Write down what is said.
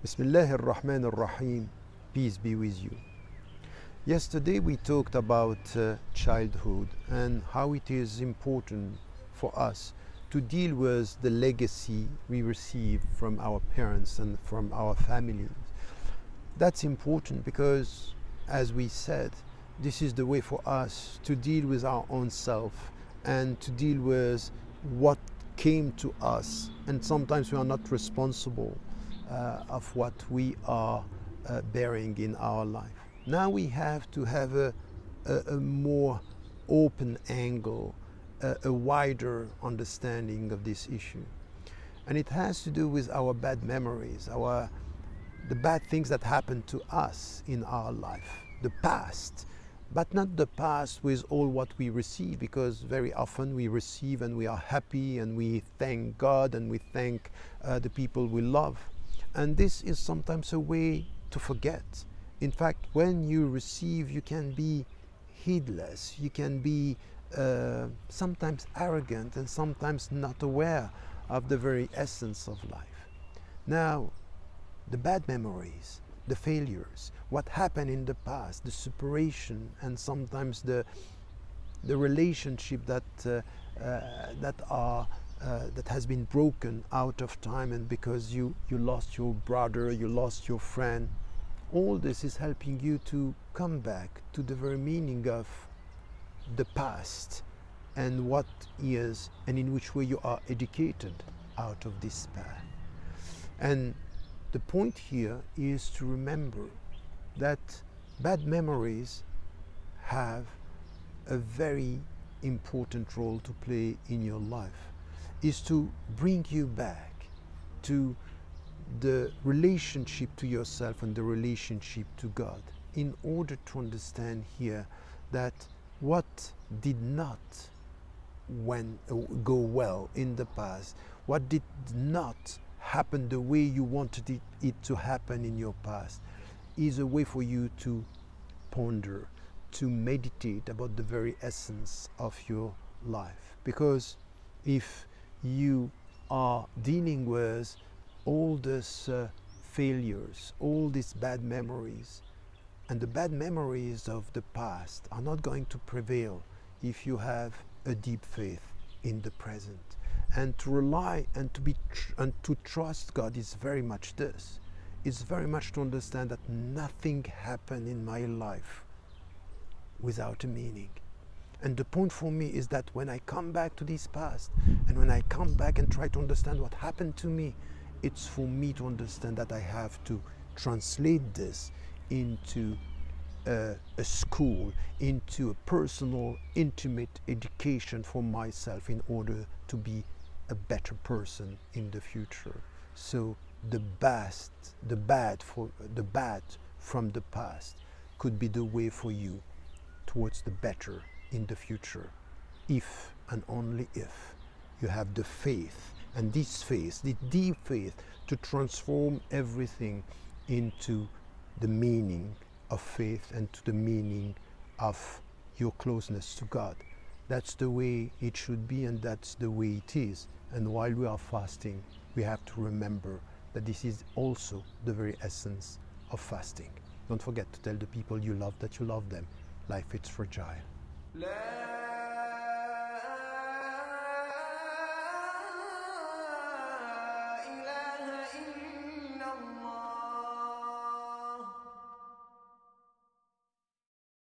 Bismillah ar-Rahman ar-Rahim, peace be with you. Yesterday we talked about childhood and how it is important for us to deal with the legacy we receive from our parents and from our families. That's important because, as we said, this is the way for us to deal with our own self and to deal with what came to us, and sometimes we are not responsible of what we are bearing in our life. Now we have to have a more open angle, a wider understanding of this issue. And it has to do with our bad memories, the bad things that happened to us in our life, the past, but not the past with all what we receive, because very often we receive and we are happy and we thank God and we thank the people we love. And this is sometimes a way to forget. In fact, when you receive, you can be heedless, you can be sometimes arrogant and sometimes not aware of the very essence of life. Now, the bad memories, the failures, what happened in the past, the separation, and sometimes the relationship that has been broken out of time, and because you lost your brother, you lost your friend, all this is helping you to come back to the very meaning of the past and what is and in which way you are educated out of this path. And the point here is to remember that bad memories have a very important role to play in your life, is to bring you back to the relationship to yourself and the relationship to God, in order to understand here that what did not go well in the past, what did not happen the way you wanted it to happen in your past, is a way for you to ponder, to meditate about the very essence of your life. Because if you are dealing with all these failures, all these bad memories, and the bad memories of the past are not going to prevail if you have a deep faith in the present. And to rely and to trust God is very much this. It's very much to understand that nothing happened in my life without a meaning. And the point for me is that when I come back to this past, and when I come back and try to understand what happened to me, it's for me to understand that I have to translate this into a school, into a personal, intimate education for myself in order to be a better person in the future. So the bad from the past could be the way for you towards the better in the future, if and only if you have the faith, and this faith, the deep faith, to transform everything into the meaning of faith and to the meaning of your closeness to God. That's the way it should be, and that's the way it is. And while we are fasting, we have to remember that this is also the very essence of fasting. Don't forget to tell the people you love that you love them. Life is fragile.